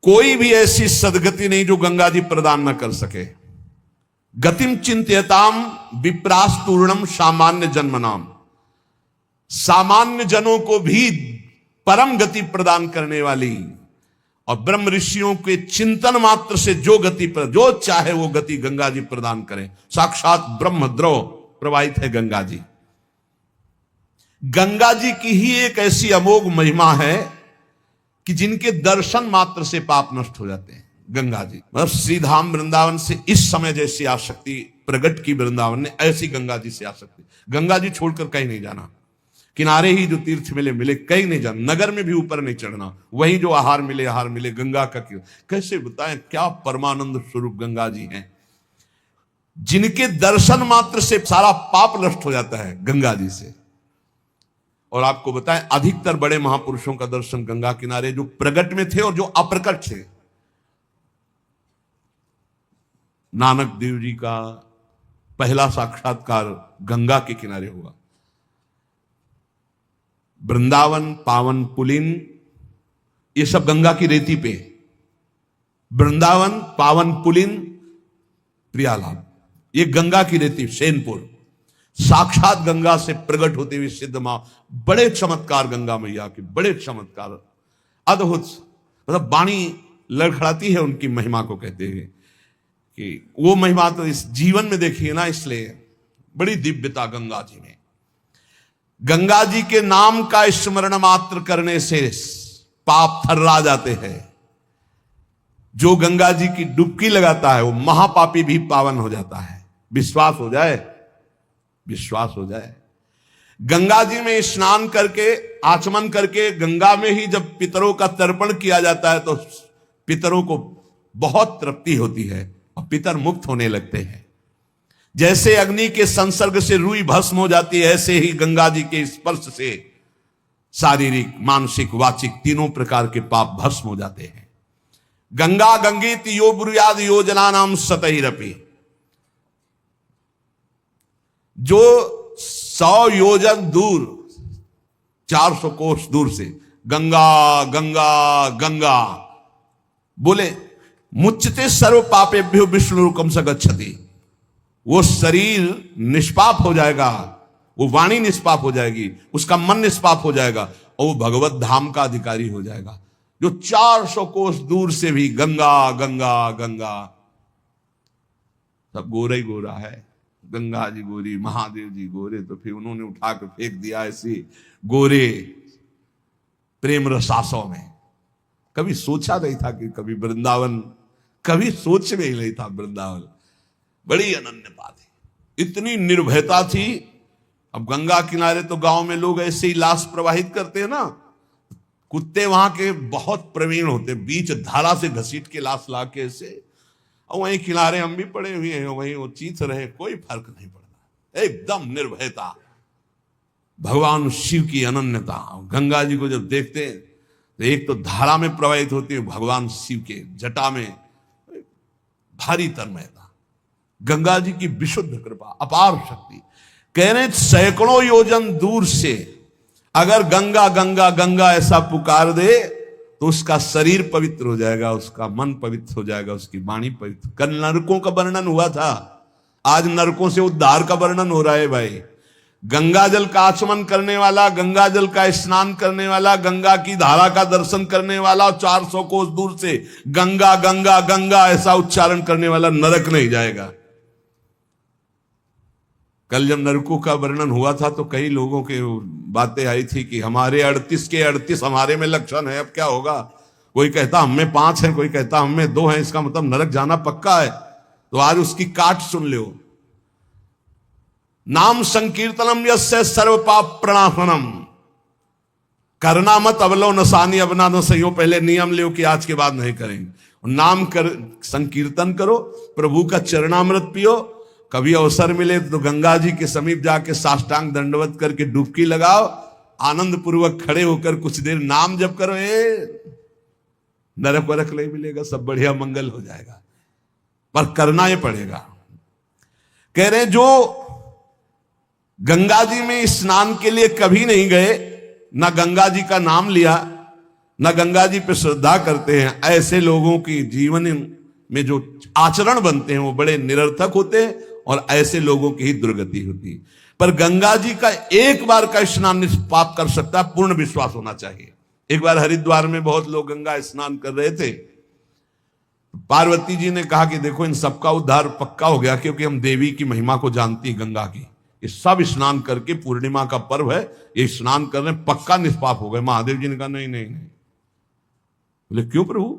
कोई भी ऐसी सदगति नहीं जो गंगा जी प्रदान न कर सके। गतिम चिंत्यताम विप्रास्तूर्णम सामान्य जन्मनाम, सामान्य जनों को भी परम गति प्रदान करने वाली और ब्रह्म ऋषियों के चिंतन मात्र से जो गति पर जो चाहे वो गति गंगा जी प्रदान करें। साक्षात ब्रह्म द्रव प्रवाहित है गंगा जी। गंगा जी की ही एक ऐसी अमोघ महिमा है कि जिनके दर्शन मात्र से पाप नष्ट हो जाते हैं। गंगा जी मतलब श्रीधाम वृंदावन से इस समय जैसी आसक्ति प्रगट की वृंदावन ने, ऐसी गंगा जी से आसक्ति। गंगा जी छोड़कर कहीं नहीं जाना, किनारे ही जो तीर्थ मिले मिले, कहीं नहीं जाना, नगर में भी ऊपर नहीं चढ़ना, वहीं जो आहार मिले गंगा का क्यों। कैसे बताएं क्या परमानंद स्वरूप गंगा जी हैं, जिनके दर्शन मात्र से सारा पाप नष्ट हो जाता है गंगा जी से। और आपको बताएं अधिकतर बड़े महापुरुषों का दर्शन गंगा किनारे, जो प्रगट में थे और जो अप्रकट थे। नानक देव जी का पहला साक्षात्कार गंगा के किनारे हुआ। वृंदावन पावन पुलिन ये सब गंगा की रेती पे। वृंदावन पावन पुलिन प्रियालाभ ये गंगा की रेती। सेनपुर साक्षात गंगा से प्रकट होते हुए सिद्ध मां, बड़े चमत्कार गंगा मैया के, बड़े चमत्कार अद्भुत। मतलब वाणी लड़खड़ाती है उनकी महिमा को, कहते हैं कि वो महिमा तो इस जीवन में देखिए ना, इसलिए बड़ी दिव्यता गंगा जी में। गंगा जी के नाम का स्मरण मात्र करने से पाप थर्रा जाते हैं। जो गंगा जी की डुबकी लगाता है वो महापापी भी पावन हो जाता है। विश्वास हो जाए, विश्वास हो जाए। गंगा जी में स्नान करके आचमन करके गंगा में ही जब पितरों का तर्पण किया जाता है तो पितरों को बहुत तृप्ति होती है और पितर मुक्त होने लगते हैं। जैसे अग्नि के संसर्ग से रुई भस्म हो जाती है, ऐसे ही गंगा जी के स्पर्श से शारीरिक मानसिक वाचिक तीनों प्रकार के पाप भस्म हो जाते हैं। गंगा गंगीत यो ब्रुयाद योजना नाम सतहिरपि, जो 100 योजन दूर 400 कोस दूर से गंगा गंगा गंगा बोले, मुच्यते सर्व पापेभ्यो विष्णु रूपम स गच्छति, वो शरीर निष्पाप हो जाएगा, वो वाणी निष्पाप हो जाएगी, उसका मन निष्पाप हो जाएगा और वो भगवत धाम का अधिकारी हो जाएगा। जो 400 कोस दूर से भी गंगा गंगा गंगा, सब गोरा ही गोरा है। गंगा जी गोरी, महादेव जी गोरे, तो फिर उन्होंने उठा के फेंक दिया ऐसे गोरे प्रेम रसासों में। कभी सोचा नहीं था कि कभी वृंदावन, कभी सोच में ही नहीं था वृंदावन। बड़ी अनन्यता थी, इतनी निर्भयता थी। अब गंगा किनारे तो गांव में लोग ऐसे ही लाश प्रवाहित करते हैं ना, कुत्ते वहां के बहुत प्रवीण होते, बीच धारा से घसीट के लाश ला के ऐसे, और वहीं किनारे हम भी पड़े हुए हैं, वहीं वो चीथ रहे, कोई फर्क नहीं पड़ता, एकदम निर्भयता। भगवान शिव की अनन्यता। गंगा जी को जब देखते हैं तो एक तो धारा में प्रवाहित होती है, भगवान शिव के जटा में भारी तन्मयता। गंगा जी की विशुद्ध कृपा, अपार शक्ति। कह रहे सैकड़ों योजन दूर से अगर गंगा गंगा गंगा ऐसा पुकार दे तो उसका शरीर पवित्र हो जाएगा, उसका मन पवित्र हो जाएगा, उसकी वाणी पवित्र। कल नरकों का वर्णन हुआ था, आज नरकों से उद्धार का वर्णन हो रहा है भाई। गंगा जल का आचमन करने वाला, गंगा जल का स्नान करने वाला, गंगा की धारा का दर्शन करने वाला और 400 कोस दूर से गंगा गंगा गंगा ऐसा उच्चारण करने वाला नरक नहीं जाएगा। कल जब नरकों का वर्णन हुआ था तो कई लोगों के बातें आई थी कि हमारे 38 के 38 हमारे में लक्षण है, अब क्या होगा। कोई कहता हमें 5 है, कोई कहता हमें 2 है, इसका मतलब नरक जाना पक्का है। तो आज उसकी काट सुन लो। नाम संकीर्तनम यस्य सर्व पाप प्रणाशनम, करना मत अवलो नसानी अबना न सही। पहले नियम लो कि आज के बाद नहीं करेंगे। नाम कर संकीर्तन करो, प्रभु का चरणामृत पियो। कभी अवसर मिले तो गंगा जी के समीप जाके साष्टांग दंडवत करके डुबकी लगाओ, आनंद पूर्वक खड़े होकर कुछ देर नाम जप करो। नरक वरक नहीं मिलेगा, सब बढ़िया मंगल हो जाएगा, पर करना ही पड़ेगा। कह रहे जो गंगा जी में स्नान के लिए कभी नहीं गए, ना गंगा जी का नाम लिया, न गंगा जी पे श्रद्धा करते हैं, ऐसे लोगों की जीवन में जो आचरण बनते हैं वो बड़े निरर्थक होते हैं और ऐसे लोगों की ही दुर्गति होती है। पर गंगा जी का एक बार का स्नान निष्पाप कर सकता है, पूर्ण विश्वास होना चाहिए। एक बार हरिद्वार में बहुत लोग गंगा स्नान कर रहे थे। पार्वती जी ने कहा कि देखो इन सबका उद्धार पक्का हो गया, क्योंकि हम देवी की महिमा को जानती हैं गंगा की। ये सब स्नान करके, पूर्णिमा का पर्व है, ये स्नान कर रहे हैं, पक्का निष्पाप हो गए। महादेव जी ने कहा नहीं नहीं नहीं। बोले क्यों प्रभु?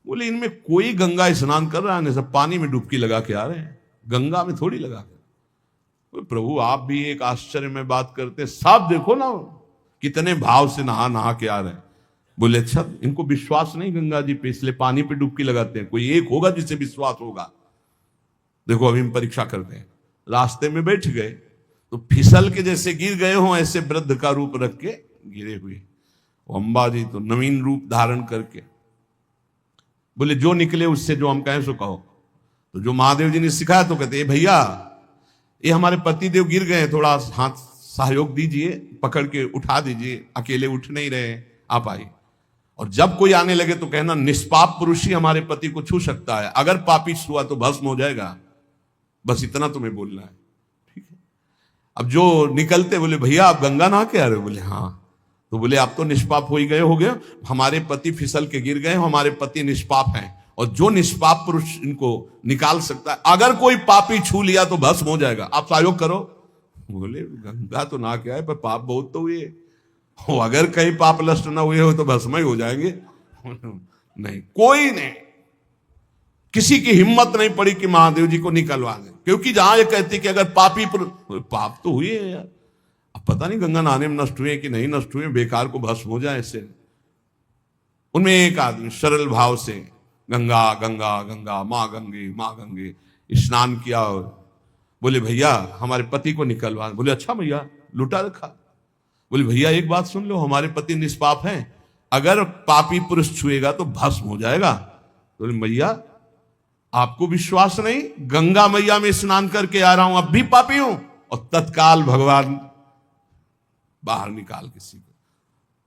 बोले इनमें कोई गंगा स्नान कर रहा है, सब पानी में डुबकी लगा के आ रहे हैं, गंगा में थोड़ी लगा के। प्रभु आप भी एक आश्चर्य में बात करते, सब देखो ना कितने भाव से नहा नहा के आ रहे हैं। बोले अच्छा इनको विश्वास नहीं गंगा जी पे, इसलिए पानी पे डुबकी लगाते हैं। कोई एक होगा जिसे विश्वास होगा। देखो अभी हम परीक्षा करते हैं। रास्ते में बैठ गए तो फिसल के जैसे गिर गए हो, ऐसे वृद्ध का रूप रख के गिरे हुए। अम्बा जी तो नवीन रूप धारण करके बोले जो निकले उससे जो हम कहें सो कहो। तो जो महादेव जी ने सिखाया तो कहते भैया ये हमारे पति देव गिर गए, थोड़ा हाथ सहयोग दीजिए, पकड़ के उठा दीजिए, अकेले उठ नहीं रहे, आप आइए। और जब कोई आने लगे तो कहना निष्पाप पुरुष ही हमारे पति को छू सकता है, अगर पापी छुआ तो भस्म हो जाएगा। बस इतना तुम्हें बोलना है, ठीक है। अब जो निकलते बोले भैया आप गंगा नहा के आ रहे हो? बोले हाँ। तो बोले आप तो निष्पाप हो ही गए, हो गए, हमारे पति फिसल के गिर गए, हमारे पति निष्पाप हैं, और जो निष्पाप पुरुष इनको निकाल सकता है, अगर कोई पापी छू लिया तो भस्म हो जाएगा, आप सहयोग करो। बोले गंगा तो ना क्या है, पर पाप बहुत तो हुए, अगर कहीं पाप नष्ट ना हुए हो तो भस्म ही हो जाएंगे। नहीं, कोई नहीं, किसी की हिम्मत नहीं पड़ी कि महादेव जी को निकलवा दें, क्योंकि जहां ये कहती कि अगर पापी पाप तो हुए हैं यार, अब पता नहीं गंगा नहाने में नष्ट हुए कि नहीं नष्ट हुए, बेकार को भस्म हो जाए ऐसे। उनमें एक आदमी सरल भाव से गंगा गंगा गंगा माँ गंगे स्नान किया और बोले भैया हमारे पति को निकलवा। बोले अच्छा भैया, लुटा रखा। बोले भैया एक बात सुन लो, हमारे पति निष्पाप हैं, अगर पापी पुरुष छुएगा तो भस्म हो जाएगा। तो बोले भैया आपको विश्वास नहीं, गंगा मैया में स्नान करके आ रहा हूं, अब भी पापी हूं। और तत्काल भगवान बाहर निकाल किसी को।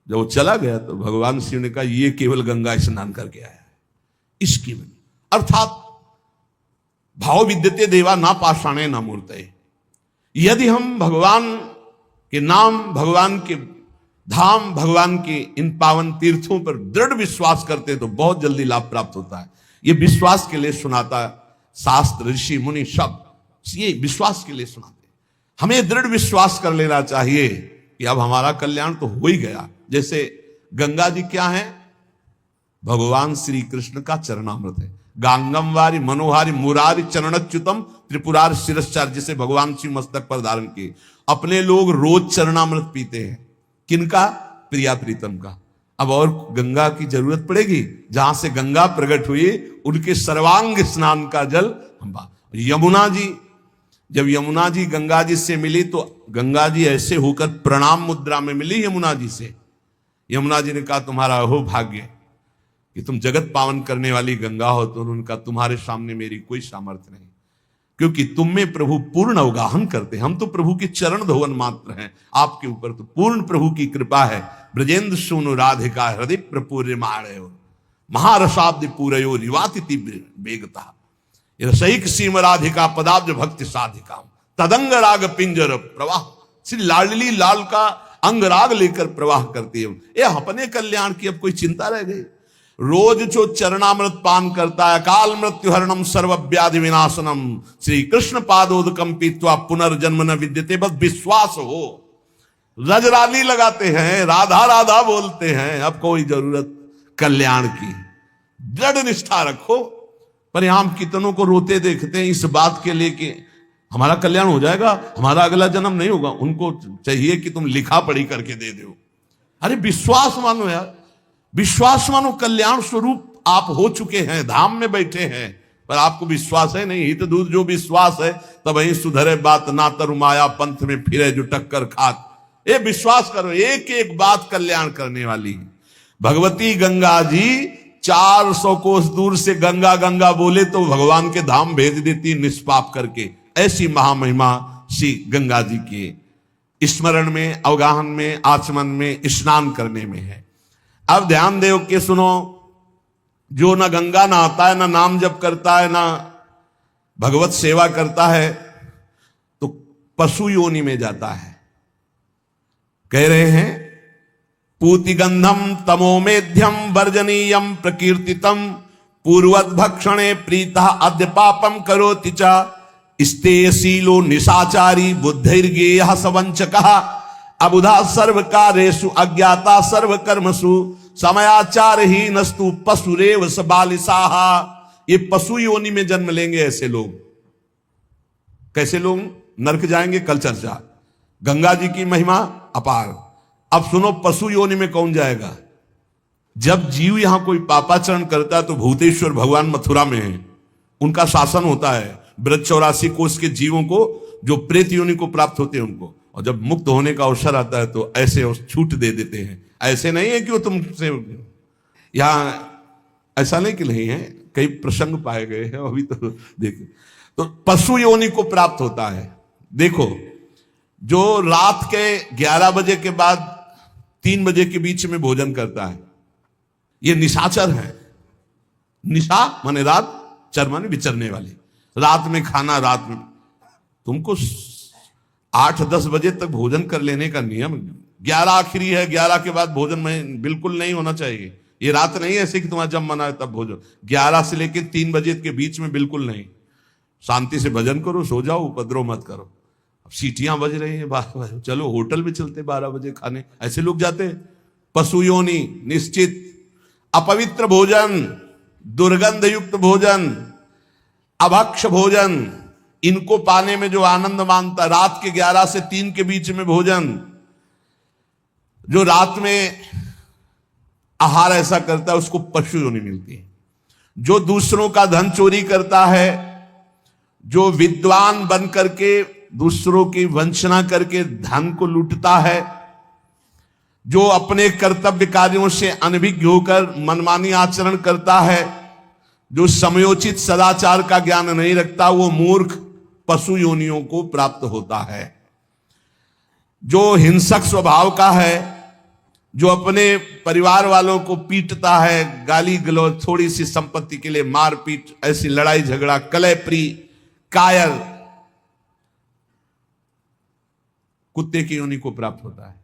जब वो चला गया तो भगवान शिव ने कहा ये केवल गंगा स्नान करके आया है, इसकी अर्थात भाव विद्यते देवा ना पाषाणे ना मूर्तये। यदि हम भगवान के नाम, भगवान के धाम, भगवान के इन पावन तीर्थों पर दृढ़ विश्वास करते तो बहुत जल्दी लाभ प्राप्त होता है। ये विश्वास के लिए सुनाता शास्त्र, ऋषि मुनि सब ये विश्वास के लिए सुनाते। हमें दृढ़ विश्वास कर लेना चाहिए कि अब हमारा कल्याण तो हो ही गया। जैसे गंगा जी क्या है? भगवान श्री कृष्ण का चरणामृत है। गांगम वारी मनोहारी मुरारी चरणच्युतम त्रिपुरार शिरश्चार, जिसे भगवान शिव मस्तक पर धारण किए। अपने लोग रोज चरणामृत पीते हैं, किनका? प्रिया प्रीतम का। अब और गंगा की जरूरत पड़ेगी? जहां से गंगा प्रकट हुई उनके सर्वांग स्नान का जल यमुना जी, जब यमुना जी गंगा जी से मिली तो गंगा जी ऐसे होकर प्रणाम मुद्रा में मिली यमुना जी से। यमुना जी ने कहा तुम्हारा अहो भाग्य कि तुम जगत पावन करने वाली गंगा हो। तो उन्होंने कहा तुम्हारे सामने मेरी कोई सामर्थ्य नहीं, क्योंकि तुम में प्रभु पूर्ण अवगाहन करते, हम तो प्रभु के चरण धोवन मात्र हैं, आपके ऊपर तो पूर्ण प्रभु की कृपा है। ब्रजेंद्र सोनु राधिका हृदय प्रपूर्य माणयो महारसाब्द पूरयो रिवाति वेगता रसैक सीम राधिका पदाब्ज भक्ति साधिका तदंग राग पिंजर प्रवाह। श्री लाडली लाल का अंग राग लेकर प्रवाह करती है। ये अपने कल्याण की अब कोई चिंता रह गई? रोज जो चरणामृत पान करता है, काल मृत्यु हरणम सर्व व्याधि विनाशनम श्री कृष्ण पादोदकम पीत्वा पुनर्जन्म न विद्यते, बस विश्वास हो। रजराली लगाते हैं, राधा राधा बोलते हैं, अब कोई जरूरत कल्याण की। दृढ़ निष्ठा रखो। पर हम कितनों को रोते देखते हैं इस बात के लिए कि हमारा कल्याण हो जाएगा, हमारा अगला जन्म नहीं होगा। उनको चाहिए कि तुम लिखा पढ़ी करके दे दो। अरे विश्वास मानो यार, विश्वास मानो। कल्याण स्वरूप आप हो चुके हैं, धाम में बैठे हैं, पर आपको विश्वास है नहीं। हित दूध जो विश्वास है तब ही सुधरे बात, ना तरु माया पंथ में फिरे जो टक्कर खात। ये विश्वास करो, एक एक बात कल्याण करने वाली। भगवती गंगा जी 400 कोस दूर से गंगा गंगा बोले तो भगवान के धाम भेज देती निष्पाप करके। ऐसी महामहिमा श्री गंगा जी के स्मरण में, अवगाहन में, आचमन में, स्नान करने में है। अब ध्यान दो कि सुनो, जो ना गंगा नहाता है, ना नाम जप करता है, ना भगवत सेवा करता है, तो पशु योनि में जाता है। कह रहे हैं पूतिगंधम तमोमेध्यम वर्जनीयम प्रकीर्तितम पूर्वत भक्षणे प्रीता अद्य पापम करोति च स्तेयशीलो निशाचारी बुद्धिर्गेयः सवंचकः अबुधा सर्वकार्येषु अज्ञाता सर्वकर्मसु समयाचारहीनस्तु पशुरेव स बालिसाः। ये पशु योनि में जन्म लेंगे ऐसे लोग। कैसे लोग नरक जाएंगे? कल चर्चा। गंगा जी की महिमा अपार। अब सुनो, पशु योनि में कौन जाएगा? जब जीव यहां कोई पापाचरण करता है तो भूतेश्वर भगवान मथुरा में है, उनका शासन होता है। ब्रज 84 कोष के जीवों को जो प्रेत योनि को प्राप्त होते हैं उनको, और जब मुक्त होने का अवसर आता है तो ऐसे छूट दे देते हैं। ऐसे नहीं है कि वो तुमसे, यहां ऐसा नहीं कि नहीं है, कई प्रसंग पाए गए हैं अभी तो देखिए। तो पशु योनि को प्राप्त होता है। देखो, जो रात के 11 बजे के बाद 3 बजे के बीच में भोजन करता है, ये निशाचर है। निशा माने रात, चर माने विचरने वाले। रात में खाना, रात में तुमको 8-10 बजे तक भोजन कर लेने का नियम। 11 आखिरी है, 11 के बाद भोजन में बिल्कुल नहीं होना चाहिए। ये रात नहीं है ऐसे कि तुम्हारा जब मना है तब भोजन। 11 से लेकर 3 बजे के बीच में बिल्कुल नहीं। शांति से भजन करो, सो जाओ, उपद्रव मत करो। अब सीटियां बज रही हैं 12 बजे, चलो होटल में चलते 12 बजे खाने, ऐसे लोग जाते। पशु योनि निश्चित। अपवित्र भोजन, दुर्गंध युक्त भोजन, अभक्ष भोजन, इनको पाने में जो आनंद मानता, रात के 11 से 3 के बीच में भोजन, जो रात में आहार ऐसा करता है उसको पशु योनि मिलती है। जो दूसरों का धन चोरी करता है, जो विद्वान बन करके दूसरों की वंचना करके धन को लूटता है, जो अपने कर्तव्य कार्यों से अनभिज्ञ होकर मनमानी आचरण करता है, जो समयोचित सदाचार का ज्ञान नहीं रखता, वो मूर्ख पशु योनियों को प्राप्त होता है। जो हिंसक स्वभाव का है, जो अपने परिवार वालों को पीटता है, गाली गलौज, थोड़ी सी संपत्ति के लिए मारपीट, ऐसी लड़ाई झगड़ा, कलहप्रिय, कायर, कुत्ते की योनि को प्राप्त होता है।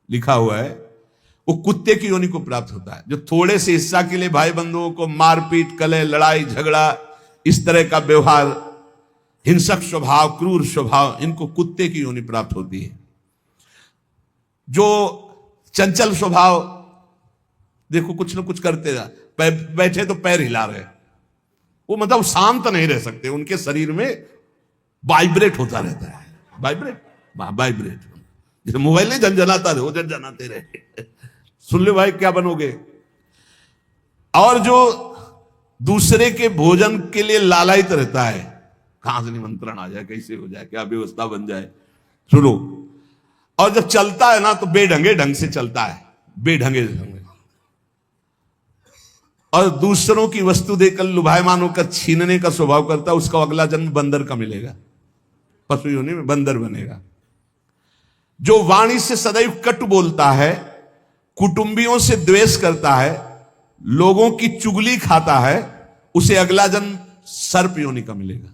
लिखा हुआ है वो कुत्ते की योनि को प्राप्त होता है। जो थोड़े से हिस्सा के लिए भाई बंधुओं को मारपीट, कलह, लड़ाई झगड़ा, इस तरह का व्यवहार, हिंसक स्वभाव, क्रूर स्वभाव, इनको कुत्ते की योनि प्राप्त होती है। जो चंचल स्वभाव, देखो कुछ ना कुछ करते जा, बैठे तो पैर हिला रहे, वो मतलब शांत नहीं रह सकते, उनके शरीर में वाइब्रेट होता रहता है। वाइब्रेट जैसे मोबाइल नहीं झंझनाता रहे, वो झंझनाते रहे। सुन ले भाई क्या बनोगे। और जो दूसरे के भोजन के लिए लालायित रहता है, कहां से निमंत्रण आ जाए, कैसे हो जाए, क्या व्यवस्था बन जाए, सुनो। और जब चलता है ना तो बेढंगे ढंग से चलता है, बेढंगे ढंग। और दूसरों की वस्तु देकर लुभायमान होकर छीनने का स्वभाव करता है, उसका अगला जन्म बंदर का मिलेगा, पशु योनि में बंदर बनेगा। जो वाणी से सदैव कटु बोलता है, कुटुंबियों से द्वेष करता है, लोगों की चुगली खाता है, उसे अगला जन्म सर्प योनि का मिलेगा।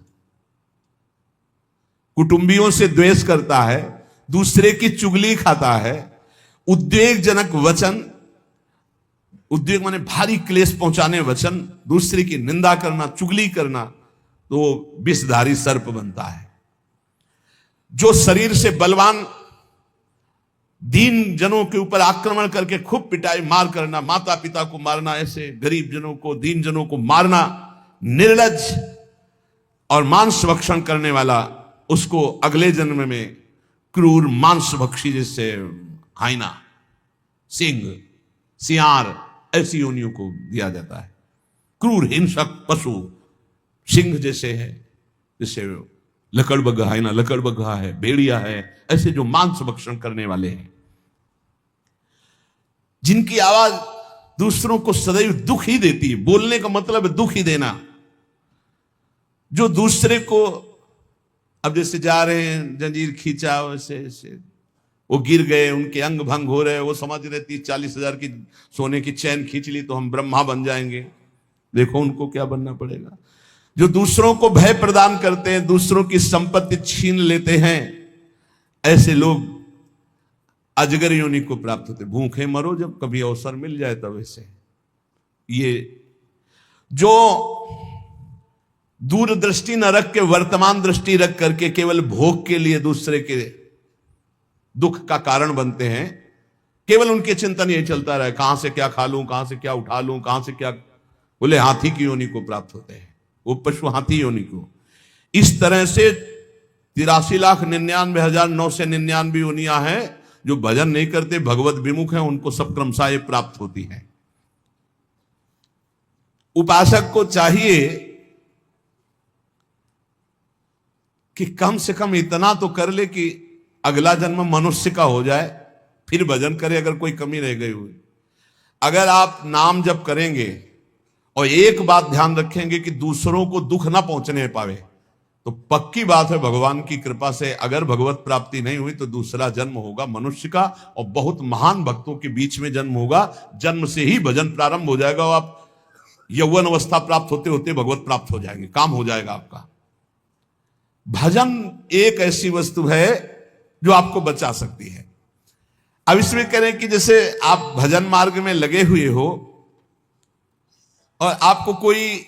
कुटुंबियों से द्वेष करता है, दूसरे की चुगली खाता है, उद्वेगजनक वचन, उद्वेग माने भारी क्लेश पहुंचाने वचन, दूसरे की निंदा करना, चुगली करना, तो विषधारी सर्प बनता है। जो शरीर से बलवान दीन जनों के ऊपर आक्रमण करके खूब पिटाई मार करना, माता पिता को मारना, ऐसे गरीब जनों को, दीन जनों को मारना, निर्लज और मांस भक्षण करने वाला, उसको अगले जन्म में क्रूर मांसभक्षी, जैसे हाइना, सिंह, सियार, ऐसी योनियों को दिया जाता है। क्रूर हिंसक पशु सिंह जैसे है, जैसे लकड़बग्घा, हाइना लकड़बग्घा है, भेड़िया है, ऐसे जो मांस भक्षण करने वाले हैं, जिनकी आवाज दूसरों को सदैव दुख ही देती है। बोलने का मतलब है दुख ही देना। जो दूसरे को, अब जैसे जा रहे हैं, जंजीर खींचा, वैसे ऐसे वो गिर गए, उनके अंग भंग हो रहे, वो समझ रहे 30-40 हजार की सोने की चैन खींच ली तो हम ब्रह्मा बन जाएंगे। देखो उनको क्या बनना पड़ेगा। जो दूसरों को भय प्रदान करते हैं, दूसरों की संपत्ति छीन लेते हैं, ऐसे लोग अजगर योनि को प्राप्त होते। भूखे मरो जब कभी अवसर मिल जाए तब। ऐसे ये जो दूरदृष्टि न रख के वर्तमान दृष्टि रख करके केवल भोग के लिए दूसरे के दुख का कारण बनते हैं, केवल उनके चिंतन यही चलता रहे, कहां से क्या खा लूं, कहां से क्या उठा लूं, कहां से क्या, बोले हाथी की योनि को प्राप्त होते हैं, वो पशु हाथी योनि को। इस तरह से 83,99,999 योनियां हैं जो भजन नहीं करते, भगवत विमुख हैं, उनको सब क्रमशः ये प्राप्त होती हैं। उपासक को चाहिए कि कम से कम इतना तो कर ले कि अगला जन्म मनुष्य का हो जाए, फिर भजन करे अगर कोई कमी रह गई हुई। अगर आप नाम जप करेंगे और एक बात ध्यान रखेंगे कि दूसरों को दुख ना पहुंचने पावे, तो पक्की बात है भगवान की कृपा से अगर भगवत प्राप्ति नहीं हुई तो दूसरा जन्म होगा मनुष्य का, और बहुत महान भक्तों के बीच में जन्म होगा। जन्म से ही भजन प्रारंभ हो जाएगा और आप यौवन अवस्था प्राप्त होते होते भगवत प्राप्त हो जाएंगे, काम हो जाएगा आपका। भजन एक ऐसी वस्तु है जो आपको बचा सकती है। अब इसमें करें कि जैसे आप भजन मार्ग में लगे हुए हो और आपको कोई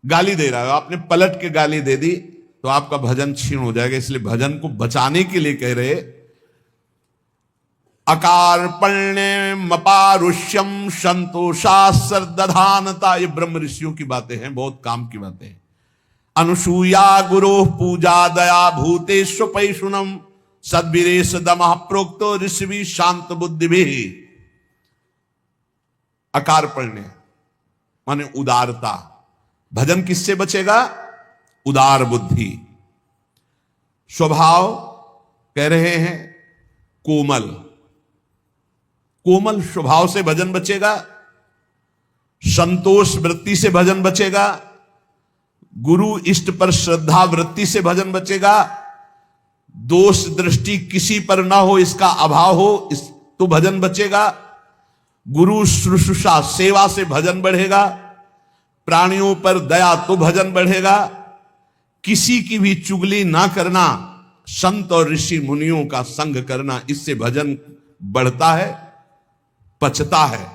गाली दे रहा है, आपने पलट के गाली दे दी तो आपका भजन क्षीण हो जाएगा। इसलिए भजन को बचाने के लिए कह रहे अकार्पण्यमपारुष्यम संतोषा सरदधानता। ये ब्रह्म ऋषियों की बातें हैं, बहुत काम की बातें हैं। अनुसूया गुरो पूजा दया भूतेष्व पैशुनम सद्वीरेश दमः प्रोक्तो ऋषि शांत बुद्धि भी। अकार्पण्य माने उदारता। भजन किससे बचेगा? उदार बुद्धि। स्वभाव कह रहे हैं कोमल, कोमल स्वभाव से भजन बचेगा। संतोष वृत्ति से भजन बचेगा। गुरु इष्ट पर श्रद्धा वृत्ति से भजन बचेगा। दोष दृष्टि किसी पर ना हो, इसका अभाव हो, इस तो भजन बचेगा। गुरु शुश्रूषा सेवा से भजन बढ़ेगा। प्राणियों पर दया तो भजन बढ़ेगा। किसी की भी चुगली ना करना, संत और ऋषि मुनियों का संग करना, इससे भजन बढ़ता है, पचता है।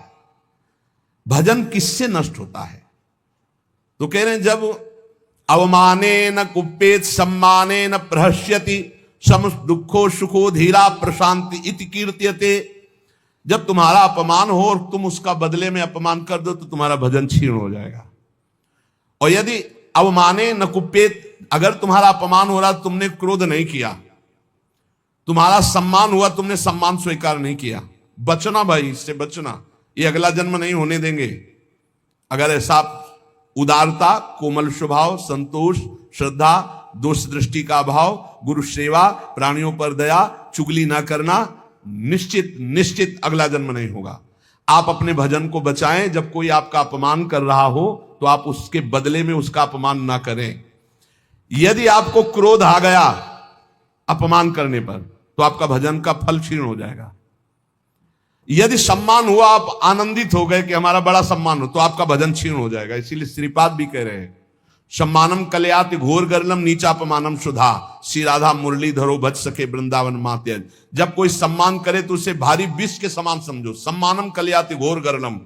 भजन किससे नष्ट होता है? तो कह रहे हैं जब अवमाने न कुप्पेत सम्माने न प्रहस्यति सम दुखो सुखो धीरा प्रशांति इति कीर्त्यते। जब तुम्हारा अपमान हो और तुम उसका बदले में अपमान कर दो तो तुम्हारा भजन क्षीण हो जाएगा। और यदि अवमाने न कुप्पेत, अगर तुम्हारा अपमान हो रहा, तुमने क्रोध नहीं किया, तुम्हारा सम्मान हुआ, तुमने सम्मान स्वीकार नहीं किया, बचना भाई, इससे बचना, ये अगला जन्म नहीं होने देंगे। अगर ऐसा उदारता, कोमल स्वभाव, संतोष, श्रद्धा, दोष दृष्टि का अभाव, गुरु सेवा, प्राणियों पर दया, चुगली ना करना, निश्चित निश्चित अगला जन्म नहीं होगा। आप अपने भजन को बचाएं। जब कोई आपका अपमान कर रहा हो तो आप उसके बदले में उसका अपमान ना करें। यदि आपको क्रोध आ गया अपमान करने पर तो आपका भजन का फल क्षीण हो जाएगा। यदि सम्मान हुआ, आप आनंदित हो गए कि हमारा बड़ा सम्मान हो, तो आपका भजन क्षीण हो जाएगा। इसीलिए श्रीपाद भी कह रहे हैं सम्मानम कलयाति घोर गर्लम नीचापमानम सुधा श्री राधा मुरली धरो भज सके वृंदावन मात्यज। जब कोई सम्मान करे तो उसे भारी विष के समान समझो। सम्मानम कलयाति घोर गर्लम,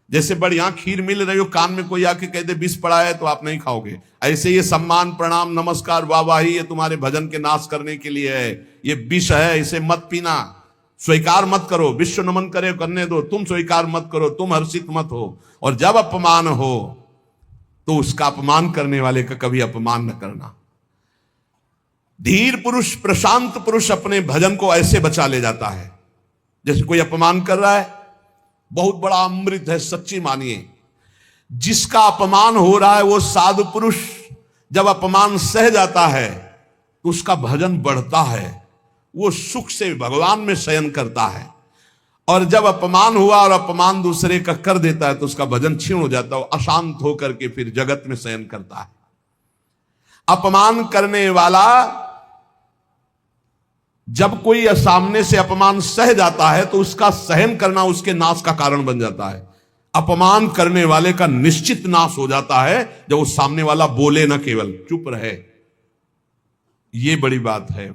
जैसे बढ़िया खीर मिल रही हो, कान में कोई आके कह दे विष पड़ा है तो आप नहीं खाओगे, ऐसे ये सम्मान प्रणाम नमस्कार वाहवाही ये तुम्हारे भजन के नाश करने के लिए है, ये विष है, इसे मत पीना, स्वीकार मत करो। विश्व नमन करे करने दो, तुम स्वीकार मत करो, तुम हर्षित मत हो। और जब अपमान हो तो उसका अपमान करने वाले का कभी अपमान न करना। धीर पुरुष, प्रशांत पुरुष अपने भजन को ऐसे बचा ले जाता है। जैसे कोई अपमान कर रहा है, बहुत बड़ा अमृत है, सच्ची मानिए। जिसका अपमान हो रहा है वो साधु पुरुष जब अपमान सह जाता है तो उसका भजन बढ़ता है, वो सुख से भगवान में शयन करता है। और जब अपमान हुआ और अपमान दूसरे का कर देता है तो उसका भजन क्षीण हो जाता है, वो अशांत होकर के फिर जगत में शयन करता है। अपमान करने वाला जब कोई सामने से अपमान सह जाता है तो उसका सहन करना उसके नाश का कारण बन जाता है। अपमान करने वाले का निश्चित नाश हो जाता है जब वो सामने वाला बोले ना, केवल चुप रहे। ये बड़ी बात है,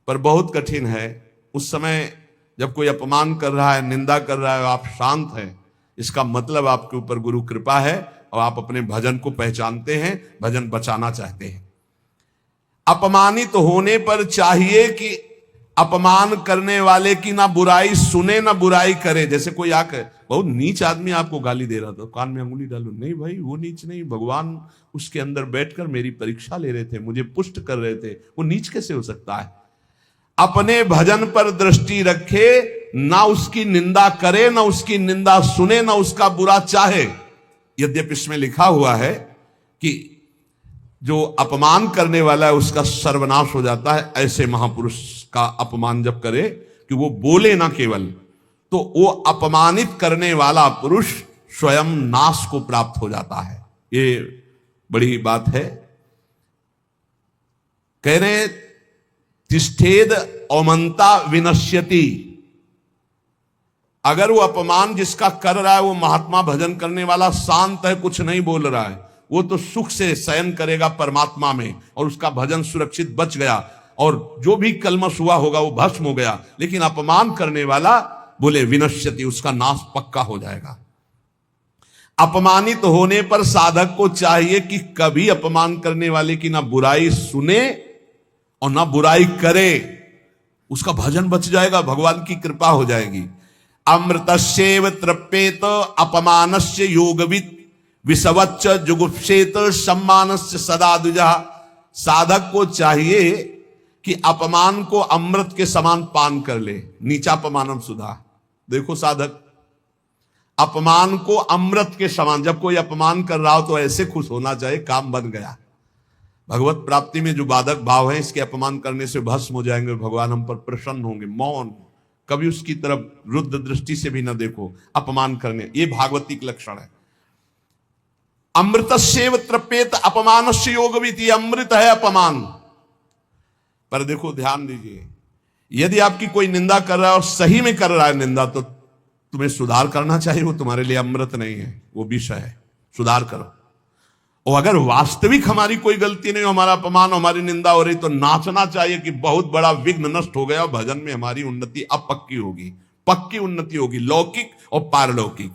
पर बहुत कठिन है। उस समय जब कोई अपमान कर रहा है, निंदा कर रहा है, आप शांत हैं, इसका मतलब आपके ऊपर गुरु कृपा है और आप अपने भजन को पहचानते हैं, भजन बचाना चाहते हैं। अपमानित होने पर चाहिए कि अपमान करने वाले की ना बुराई सुने ना बुराई करे। जैसे कोई आकर बहुत नीच आदमी आपको गाली दे रहा था, कान में अंगुली डालो, नहीं भाई वो नीच नहीं, भगवान उसके अंदर बैठकर मेरी परीक्षा ले रहे थे, मुझे पुष्ट कर रहे थे, वो नीच कैसे हो सकता है। अपने भजन पर दृष्टि रखे, ना उसकी निंदा करे, ना उसकी निंदा सुने, ना उसका बुरा चाहे। यद्यपि इसमें लिखा हुआ है कि जो अपमान करने वाला है उसका सर्वनाश हो जाता है। ऐसे महापुरुष का अपमान जब करे कि वो बोले ना केवल, तो वो अपमानित करने वाला पुरुष स्वयं नाश को प्राप्त हो जाता है। ये बड़ी बात है। कह रहे तिष्ठेद औमंता विनश्यति। अगर वो अपमान जिसका कर रहा है वो महात्मा भजन करने वाला शांत है, कुछ नहीं बोल रहा है, वो तो सुख से शयन करेगा परमात्मा में और उसका भजन सुरक्षित बच गया और जो भी कलमश हुआ होगा वो भस्म हो गया। लेकिन अपमान करने वाला बोले विनश्यति, उसका नाश पक्का हो जाएगा। अपमानित होने पर साधक को चाहिए कि कभी अपमान करने वाले की ना बुराई सुने और ना बुराई करे, उसका भजन बच जाएगा, भगवान की कृपा हो जाएगी। अमृतस्येव तृप्येत अपमानस्य योगवित् विषवच्च जुगुप्सेत सम्मानस्य सदा द्विजा। साधक को चाहिए कि अपमान को अमृत के समान पान कर ले, नीचापमानम सुधा। देखो साधक, अपमान को अमृत के समान, जब कोई अपमान कर रहा हो तो ऐसे खुश होना चाहिए, काम बन गया। भगवत प्राप्ति में जो बाधक भाव है, इसके अपमान करने से भस्म हो जाएंगे, भगवान हम पर प्रसन्न होंगे। मौन, कभी उसकी तरफ रुद्ध दृष्टि से भी न देखो। अपमान करने, ये भागवती लक्षण है। अमृतस्येव तृप्येत अपमानस्य योगवित्, अमृत है अपमान। पर देखो ध्यान दीजिए, यदि आपकी कोई निंदा कर रहा है और सही में कर रहा है निंदा, तो तुम्हें सुधार करना चाहिए। वो तुम्हारे लिए अमृत नहीं है, वो विष है, सुधार करो। और अगर वास्तविक हमारी कोई गलती नहीं, हमारा अपमान, हमारी निंदा हो रही, तो नाचना चाहिए कि बहुत बड़ा विघ्न नष्ट हो गया, भजन में हमारी उन्नति अब पक्की होगी, पक्की उन्नति होगी, लौकिक और पारलौकिक।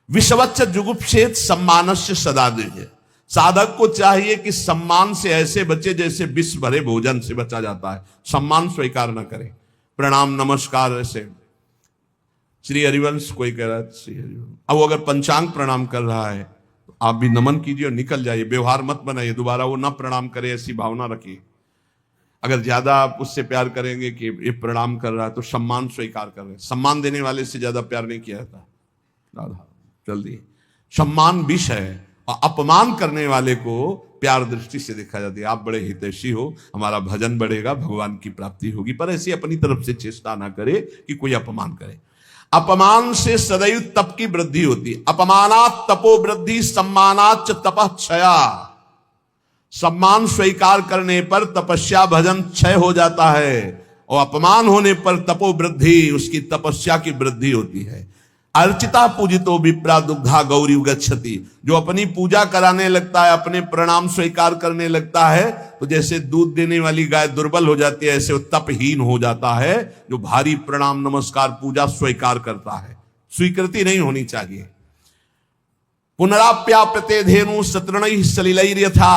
विषवच्च जुगुप्सेत सम्मानस्य सदा द्विज। साधक को चाहिए कि सम्मान से ऐसे बचे जैसे विष भरे भोजन से बचा जाता है। सम्मान स्वीकार न करे, प्रणाम नमस्कार। ऐसे श्री हरिवंश कोई कह रहा है, श्री हरिवंश, अब वो अगर पंचांग प्रणाम कर रहा है तो आप भी नमन कीजिए और निकल जाइए, व्यवहार मत बनाइए, दोबारा वो ना प्रणाम करे, ऐसी भावना रखिए। अगर ज्यादा आप उससे प्यार करेंगे कि ये प्रणाम कर रहा है, तो सम्मान स्वीकार कर रहे हैं। सम्मान देने वाले से ज्यादा प्यार नहीं किया जाता। राधा जल्दी, सम्मान विष है और अपमान करने वाले को प्यार दृष्टि से देखा जाता है। आप बड़े हितैषी हो, हमारा भजन बढ़ेगा, भगवान की प्राप्ति होगी। पर ऐसी अपनी तरफ से चेष्टा ना करे कि कोई अपमान करे। अपमान से सदैव तप की वृद्धि होती। अपमानात तपो वृद्धि, सम्मानाच तपः क्षया। सम्मान स्वीकार करने पर तपस्या भजन क्षय हो जाता है और अपमान होने पर तपो वृद्धि, उसकी तपस्या की वृद्धि होती है। अर्चिता पूजितो विप्रा दुग्धा गौरी गच्छति। जो अपनी पूजा कराने लगता है, अपने प्रणाम स्वीकार करने लगता है, तो जैसे दूध देने वाली गाय दुर्बल हो जाती है, ऐसे वो तपहीन हो जाता है जो भारी प्रणाम नमस्कार पूजा स्वीकार करता है। स्वीकृति नहीं होनी चाहिए। पुनराप्याप्यते धेनु सतृणैः सलिलैर्यथा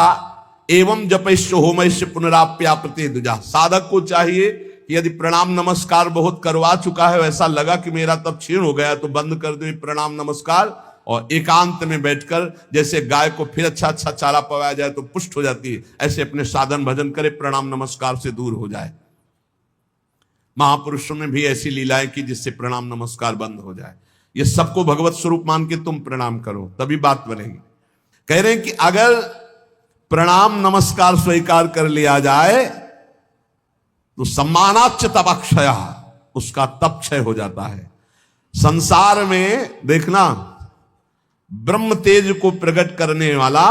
एवं जपैश्च होमैश्च पुनराप्याप्यते द्विजा। साधक को चाहिए कि यदि प्रणाम नमस्कार बहुत करवा चुका है, ऐसा लगा कि मेरा तप क्षीण हो गया, तो बंद कर दो प्रणाम नमस्कार और एकांत में बैठकर, जैसे गाय को फिर अच्छा अच्छा चारा पवाया जाए तो पुष्ट हो जाती है, ऐसे अपने साधन भजन करे, प्रणाम नमस्कार से दूर हो जाए। महापुरुषों ने भी ऐसी लीलाएं की जिससे प्रणाम नमस्कार बंद हो जाए। ये सबको भगवत स्वरूप मान के तुम प्रणाम करो, तभी बात बनेगी। कह रहे हैं कि अगर प्रणाम नमस्कार स्वीकार कर लिया जाए तो सम्मानाच्च तपक्षय, उसका तप क्षय हो जाता है। संसार में देखना, ब्रह्म तेज को प्रकट करने वाला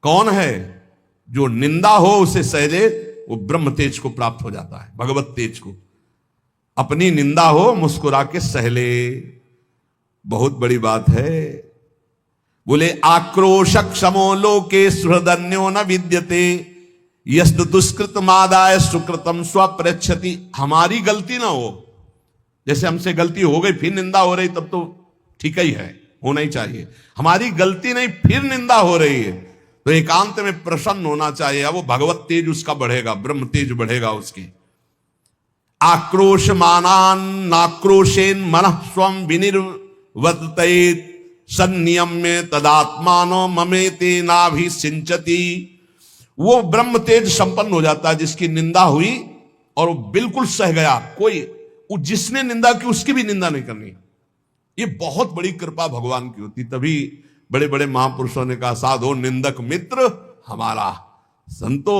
कौन है? जो निंदा हो उसे सहजे, वो ब्रह्म तेज को प्राप्त हो जाता है, भगवत तेज को। अपनी निंदा हो मुस्कुरा के सहले, बहुत बड़ी बात है। बोले आक्रोशक क्षमो लोके सुहृदन्यो न विद्यते यस्त दुष्कृत मादाय सुकृतम स्वप्रच्छति। हमारी गलती ना हो, जैसे हमसे गलती हो गई फिर निंदा हो रही, तब तो ठीक ही है, होना ही चाहिए। हमारी गलती नहीं, फिर निंदा हो रही है तो एकांत में प्रसन्न होना चाहिए। अब वो भगवत तेज उसका बढ़ेगा, ब्रह्म तेज बढ़ेगा उसके। आक्रोश मानान नाक्रोशेन मनः स्वम विनिर्वर्तयेत सन्नियम्य तदात्मानो ममेते नाभि सिंचति। वो ब्रह्म तेज संपन्न हो जाता है जिसकी निंदा हुई और वो बिल्कुल सह गया, कोई जिसने निंदा की उसकी भी निंदा नहीं करनी। ये बहुत बड़ी कृपा भगवान की होती। तभी बड़े बड़े महापुरुषों ने कहा साधो निंदक मित्र हमारा। संतो,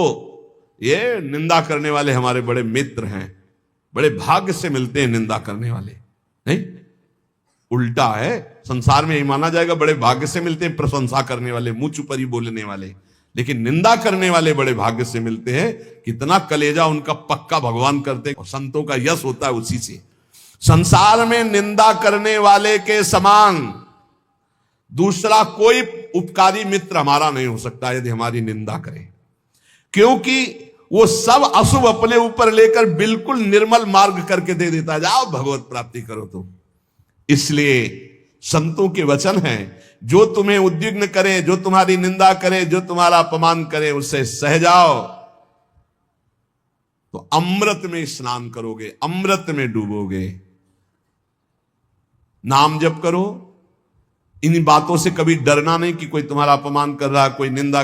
ये निंदा करने वाले हमारे बड़े मित्र हैं, बड़े भाग्य से मिलते हैं निंदा करने वाले। नहीं, उल्टा है, संसार में यही माना जाएगा बड़े भाग्य से मिलते हैं प्रशंसा करने वाले, मुंह चुपरी बोलने वाले, लेकिन निंदा करने वाले बड़े भाग्य से मिलते हैं। कितना कलेजा उनका पक्का भगवान करते हैं, और संतों का यश होता है उसी से। संसार में निंदा करने वाले के समान दूसरा कोई उपकारी मित्र हमारा नहीं हो सकता यदि हमारी निंदा करे, क्योंकि वो सब अशुभ अपने ऊपर लेकर बिल्कुल निर्मल मार्ग करके दे देता है, जाओ भगवत प्राप्ति करो तुम। इसलिए संतों के वचन हैं, जो तुम्हें उद्विग्न करे, जो तुम्हारी निंदा करे, जो तुम्हारा अपमान करे, उससे सह जाओ तो अमृत में स्नान करोगे, अमृत में डूबोगे। नाम जप करो, इन बातों से कभी डरना नहीं कि कोई तुम्हारा अपमान कर रहा, कोई निंदा